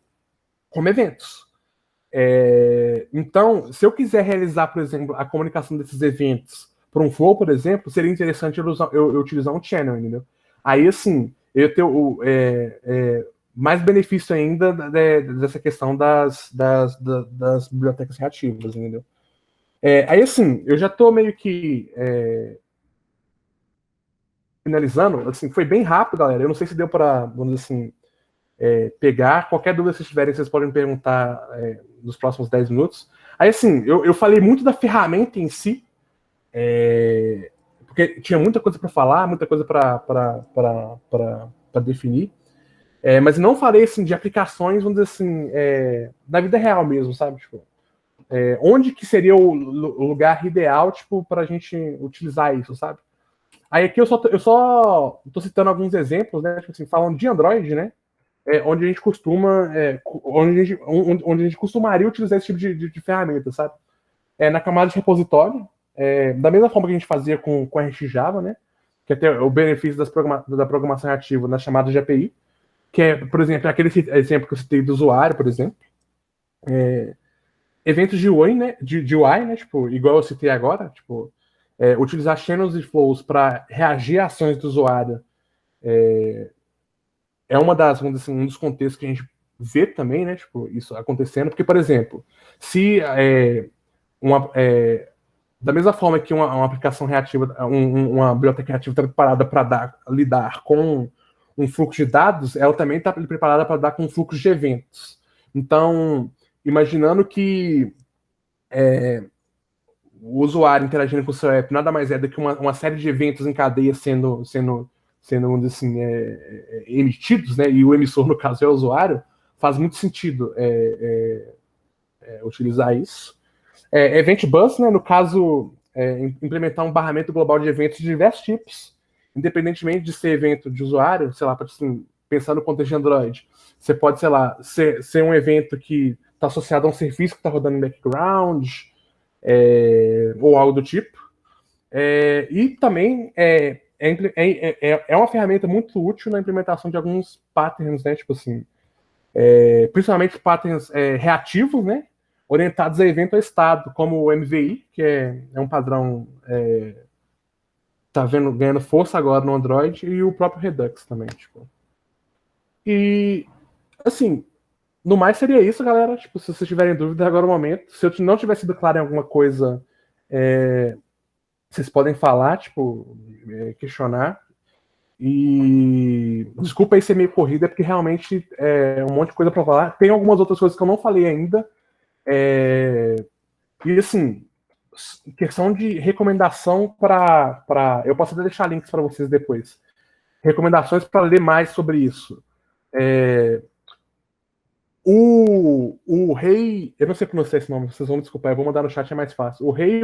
eventos. Então, se eu quiser realizar, por exemplo, a comunicação desses eventos para um flow, por exemplo, seria interessante eu utilizar um channel, entendeu? Aí, assim, eu tenho mais benefício ainda dessa questão das bibliotecas reativas, entendeu? Aí, assim, eu já estou meio que finalizando, assim, foi bem rápido, galera. Eu não sei se deu para, vamos dizer assim, pegar. Qualquer dúvida que vocês tiverem, vocês podem me perguntar nos próximos 10 minutos. Aí, assim, eu falei muito da ferramenta em si, porque tinha muita coisa para falar, muita coisa para definir, mas não falei, assim, de aplicações, vamos dizer assim, da vida real mesmo, sabe? Tipo, onde que seria o lugar ideal, tipo, para a gente utilizar isso, sabe? Aí aqui eu só tô citando alguns exemplos, né? Tipo assim, falando de Android, né? Onde a gente costuma, onde a gente costumaria utilizar esse tipo de ferramenta, sabe? Na camada de repositório, da mesma forma que a gente fazia com a RxJava, né? Que é ter o benefício da programação ativa na chamada de API, que é, por exemplo, aquele exemplo que eu citei do usuário, por exemplo. Eventos de UI, né? De UI, né? Tipo, igual eu citei agora, tipo, utilizar channels e flows para reagir a ações do usuário vamos dizer assim, um dos contextos que a gente vê também, né? Tipo, isso acontecendo, porque, por exemplo, se da mesma forma que uma aplicação reativa, uma biblioteca reativa está preparada para lidar com um fluxo de dados, ela também está preparada para lidar com um fluxo de eventos. Então, imaginando que o usuário interagindo com o seu app nada mais é do que uma série de eventos em cadeia sendo vamos dizer assim, emitidos, né? E o emissor, no caso, é o usuário, faz muito sentido utilizar isso. Event Bus, né? No caso, implementar um barramento global de eventos de diversos tipos, independentemente de ser evento de usuário, sei lá, assim, pensar no contexto de Android. Você pode, sei lá, ser um evento que está associado a um serviço que está rodando em background, ou algo do tipo. E também é uma ferramenta muito útil na implementação de alguns patterns, né? Tipo assim, principalmente patterns reativos, né? Orientados a evento ou estado, como o MVI, que é um padrão tá ganhando força agora no Android, e o próprio Redux também, tipo. E, assim, no mais seria isso, galera. Tipo, se vocês tiverem dúvida, agora é o momento. Se eu não tiver sido claro em alguma coisa, vocês podem falar, tipo, questionar. E desculpa aí ser meio corrida, é porque realmente é um monte de coisa para falar. Tem algumas outras coisas que eu não falei ainda. E assim, questão de recomendação eu posso até deixar links para vocês depois. Recomendações para ler mais sobre isso. O rei. Eu não sei pronunciar esse nome, vocês vão me desculpar, eu vou mandar no chat, é mais fácil. O Rei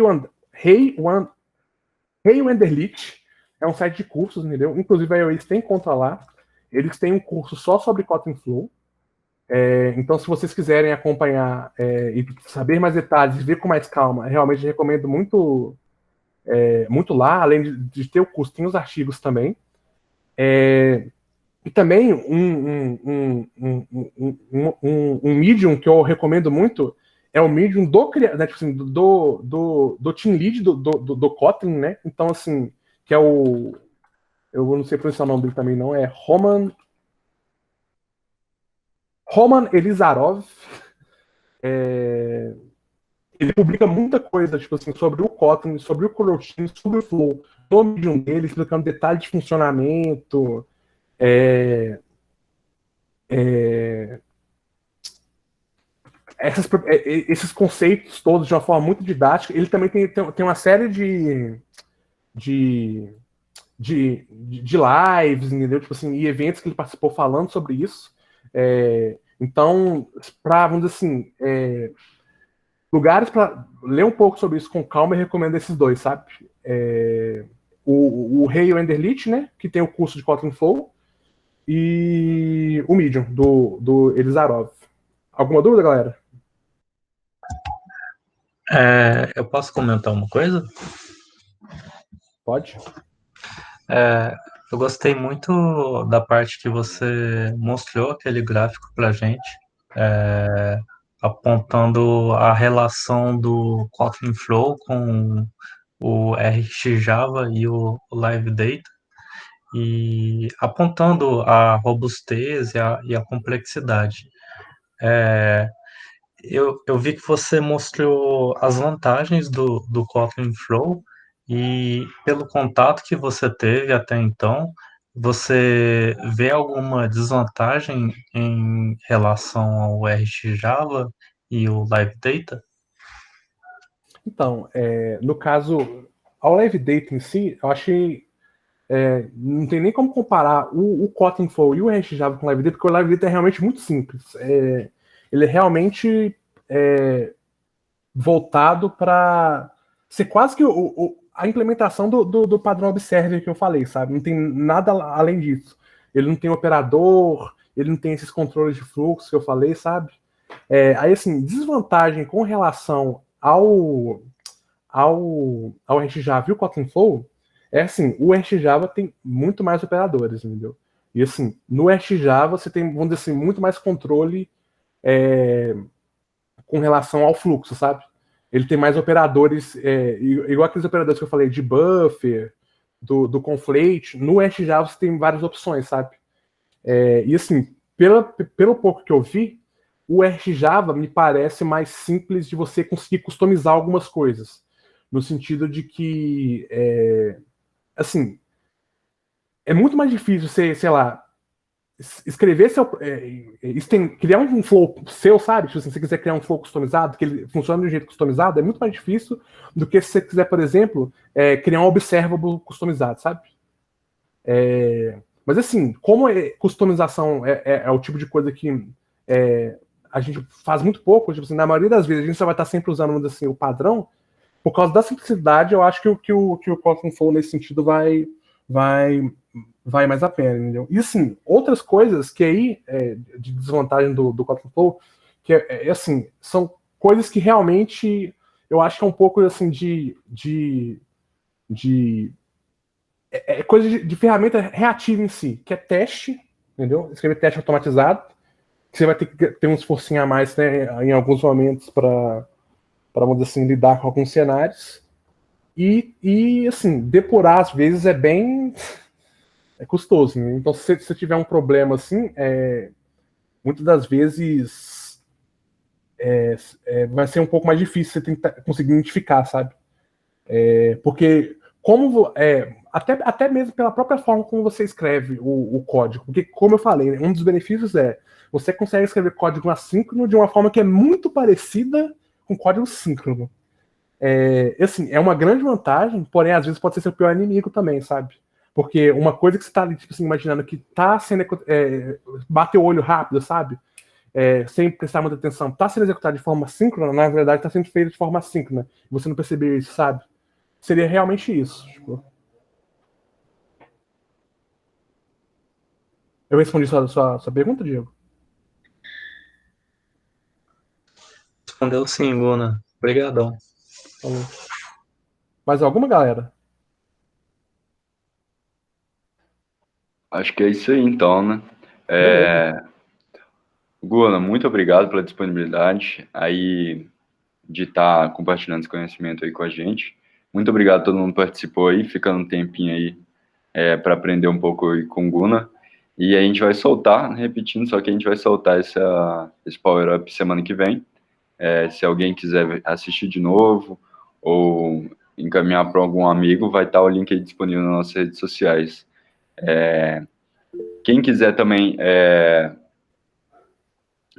Wenderlich é um site de cursos, entendeu? Inclusive a iOS tem conta lá. Eles têm um curso só sobre Kotlin Flow. Então, se vocês quiserem acompanhar e saber mais detalhes e ver com mais calma, realmente recomendo muito, muito lá, além de ter o curso, tem os artigos também. E também um Medium que eu recomendo muito é o Medium né, tipo assim, do Team Lead do Kotlin, né? Então, assim, que é o. Eu não sei pronunciar o nome dele também, não. É Roman Elizarov. Ele publica muita coisa, tipo assim, sobre o Kotlin, sobre o Coroutine, sobre o Flow, no Medium dele, explicando detalhes de funcionamento, é, é, esses conceitos todos de uma forma muito didática. Ele também tem uma série de, de lives, entendeu? Tipo assim, e eventos que ele participou falando sobre isso. Então, para, vamos dizer assim, lugares para ler um pouco sobre isso com calma, eu recomendo esses dois, sabe? O Rei Wenderlich, né? Que tem o curso de Kotlin Flow, e o Medium, do Elizarov. Alguma dúvida, galera?
Eu posso comentar uma coisa?
Pode?
Eu gostei muito da parte que você mostrou aquele gráfico para gente, apontando a relação do Kotlin Flow com o RxJava e o Live Data, e apontando a robustez e a complexidade. Eu vi que você mostrou as vantagens do Kotlin Flow e pelo contato que você teve até então, você vê alguma desvantagem em relação ao RxJava e o Live Data?
Então, no caso, ao Live Data em si, eu achei. Não tem nem como comparar o Kotlin Flow e o RxJava com o Live Data, porque o Live Data é realmente muito simples. Ele é realmente voltado para ser quase que a implementação do padrão Observer que eu falei, sabe? Não tem nada além disso. Ele não tem operador, ele não tem esses controles de fluxo que eu falei, sabe? Aí, assim, desvantagem com relação ao RxJava e o Kotlin Flow é assim, o RxJava tem muito mais operadores, entendeu? E assim, no RxJava você tem, vamos dizer assim, muito mais controle com relação ao fluxo, sabe? Ele tem mais operadores, igual aqueles operadores que eu falei, de buffer, do conflate. No RxJava você tem várias opções, sabe? E assim, pelo pouco que eu vi, o RxJava me parece mais simples de você conseguir customizar algumas coisas. No sentido de que, assim, é muito mais difícil você, sei lá, escrever criar um flow seu, sabe? Se você quiser criar um flow customizado, que ele funciona de um jeito customizado, é muito mais difícil do que se você quiser, por exemplo, criar um observable customizado, sabe? Mas assim, como customização é o tipo de coisa que a gente faz muito pouco, tipo assim, na maioria das vezes a gente só vai estar sempre usando assim, o padrão, por causa da simplicidade, eu acho que o Kotlin Flow nesse sentido vai, vai mais a pena, entendeu? E assim, outras coisas que aí, de desvantagem do Kotlin Flow, que assim, são coisas que realmente eu acho que é um pouco assim de é coisa de ferramenta reativa em si, que é teste, entendeu? Escrever teste automatizado, que você vai ter que ter um esforcinho a mais, né, em alguns momentos para, vamos dizer assim, lidar com alguns cenários. E assim, depurar às vezes é bem custoso, né? Então, se você tiver um problema assim, muitas das vezes vai ser um pouco mais difícil você tentar conseguir identificar, sabe? Porque até mesmo pela própria forma como você escreve o código, porque como eu falei, né, um dos benefícios é você consegue escrever código assíncrono de uma forma que é muito parecida com código síncrono. Assim, é uma grande vantagem, porém às vezes pode ser seu pior inimigo também, sabe? Porque uma coisa que você tá ali, tipo assim, imaginando que tá sendo bater o olho rápido, sabe? Sem prestar muita atenção, tá sendo executado de forma síncrona, na verdade tá sendo feito de forma assíncrona. E você não percebeu isso, sabe? Seria realmente isso. Tipo, eu respondi sua pergunta, Diego?
Respondeu sim, Guna. Obrigadão.
Falou. Mais alguma, galera?
Acho que é isso aí, então, né?
Beleza.
Guna, muito obrigado pela disponibilidade aí de estar compartilhando esse conhecimento aí com a gente. Muito obrigado a todo mundo que participou aí, ficando um tempinho aí para aprender um pouco aí com o Guna. E a gente vai soltar, repetindo, só que a gente vai soltar esse Power Up semana que vem. Se alguém quiser assistir de novo ou encaminhar para algum amigo, vai estar o link aí disponível nas nossas redes sociais. Quem quiser também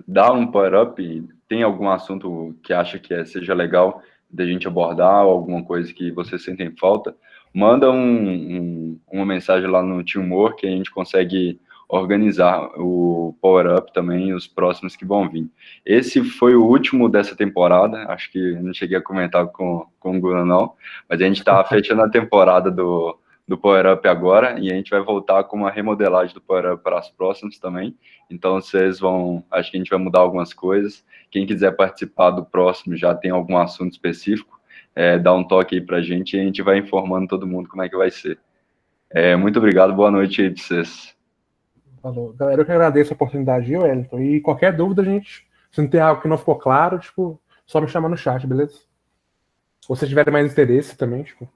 dar um power-up, tem algum assunto que acha que seja legal da gente abordar, ou alguma coisa que vocês sentem falta, manda uma mensagem lá no Teamwork que a gente consegue organizar o power-up também e os próximos que vão vir. Esse foi o último dessa temporada, acho que não cheguei a comentar com o Guna não, mas a gente está fechando a temporada do Power Up agora, e a gente vai voltar com uma remodelagem do Power Up para as próximas também. Então, acho que a gente vai mudar algumas coisas. Quem quiser participar do próximo, já tem algum assunto específico, dá um toque aí para a gente e a gente vai informando todo mundo como é que vai ser. Muito obrigado, boa noite aí para vocês.
Falou. Galera, eu que agradeço a oportunidade, Wellington. E qualquer dúvida, gente, se não tem algo que não ficou claro, tipo, só me chamar no chat, beleza? Ou se tiverem mais interesse também, tipo,